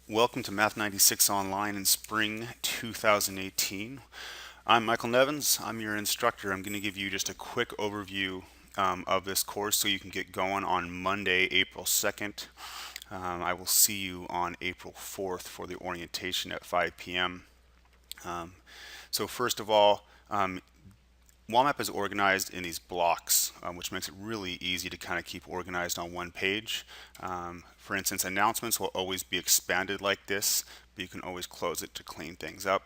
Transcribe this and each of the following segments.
Welcome to Math 96 Online in spring 2018. I'm Michael Nevins. I'm your instructor. I'm going to give you just a quick overview of this course so you can get going on Monday, April 2nd. I will see you on April 4th for the orientation at 5 p.m. So first of all, WAMAP is organized in these blocks, which makes it really easy to kind of keep organized on one page. For instance, announcements will always be expanded like this, but you can always close it to clean things up.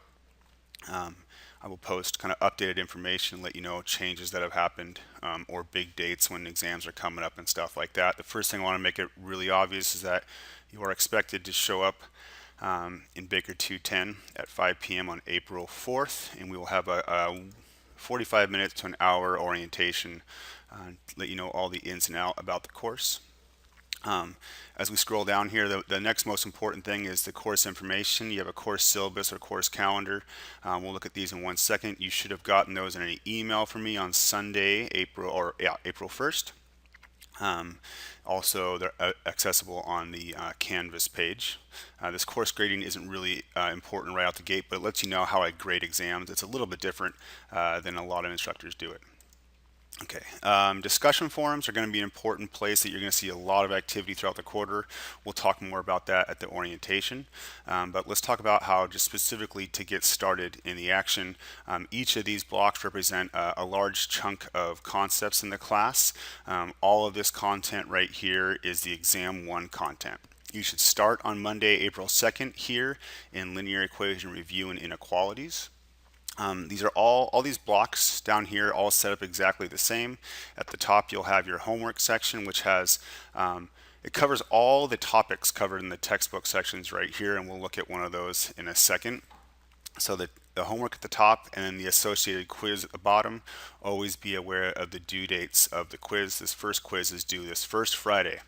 I will post kind of updated information, let you know changes that have happened or big dates when exams are coming up and stuff like that. The first thing I want to make it really obvious is that you are expected to show up in Baker 210 at 5 p.m. on April 4th, and we will have a 45 minutes to an hour orientation to let you know all the ins and outs about the course. As we scroll down here, the next most important thing is the course information. You have a course syllabus or course calendar. We'll look at these in 1 second. You should have gotten those in an email from me on Sunday, April 1st. Also, they're accessible on the Canvas page. This course grading isn't really important right out the gate, but it lets you know how I grade exams. It's a little bit different than a lot of instructors do it. Okay, discussion forums are going to be an important place that you're going to see a lot of activity throughout the quarter. We'll talk more about that at the orientation, but let's talk about how just specifically to get started in the action. Each of these blocks represent a large chunk of concepts in the class. All of this content right here is the exam 1 content. You should start on Monday, April 2nd here in linear equation review and inequalities. These are all these blocks down here all set up exactly the same. At the top you'll have your homework section, which has it covers all the topics covered in the textbook sections right here, and we'll look at one of those in a second. So the homework at the top and then the associated quiz at the bottom. Always be aware of the due dates of the quiz. This first quiz is due this first Friday.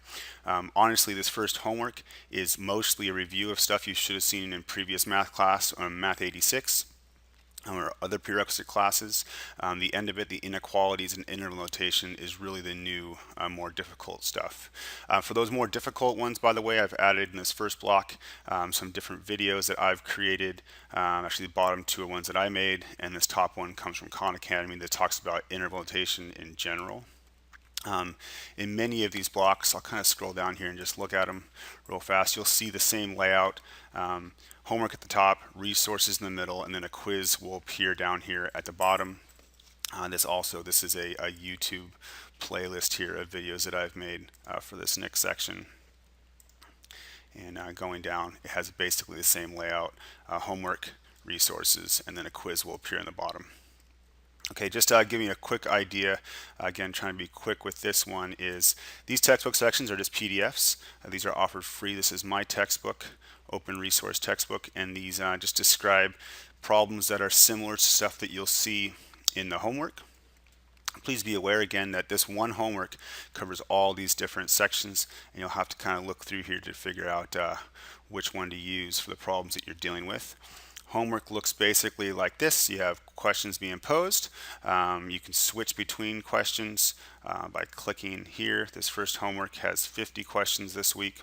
Honestly, this first homework is mostly a review of stuff you should have seen in previous math class on Math 86. Or other prerequisite classes. The end of it, the inequalities and interval notation, is really the new, more difficult stuff. For those more difficult ones, by the way, I've added in this first block some different videos that I've created. Actually, the bottom 2 are ones that I made, and this top one comes from Khan Academy that talks about interval notation in general. In many of these blocks, I'll kind of scroll down here and just look at them real fast. You'll see the same layout. Homework at the top, resources in the middle, and then a quiz will appear down here at the bottom. This is a YouTube playlist here of videos that I've made for this next section. And going down, it has basically the same layout, homework, resources, and then a quiz will appear in the bottom. Okay, just giving you a quick idea, again trying to be quick with this one, is these textbook sections are just PDFs. These are offered free. This is my textbook, open resource textbook, and these just describe problems that are similar to stuff that you'll see in the homework. Please be aware again that this one homework covers all these different sections, and you'll have to kind of look through here to figure out which one to use for the problems that you're dealing with. Homework looks basically like this. You have questions being posed. You can switch between questions by clicking here. This first homework has 50 questions this week.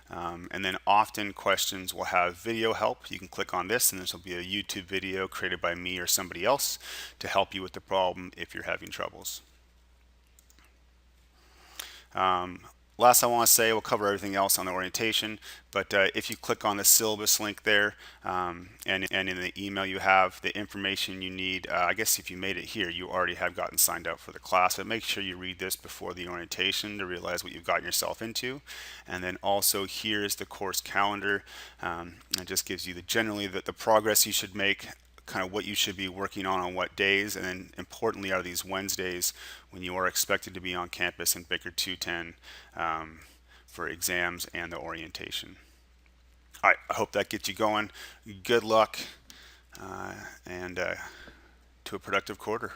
And then often questions will have video help. You can click on this and this will be a YouTube video created by me or somebody else to help you with the problem if you're having troubles. Last I want to say, we'll cover everything else on the orientation, but if you click on the syllabus link there and in the email you have the information you need, I guess if you made it here, you already have gotten signed up for the class, but make sure you read this before the orientation to realize what you've gotten yourself into. And then also here is the course calendar. It just gives you generally the progress you should make, kind of what you should be working on what days, and then importantly are these Wednesdays when you are expected to be on campus in Baker 210 for exams and the orientation. All right, I hope that gets you going. Good luck and to a productive quarter.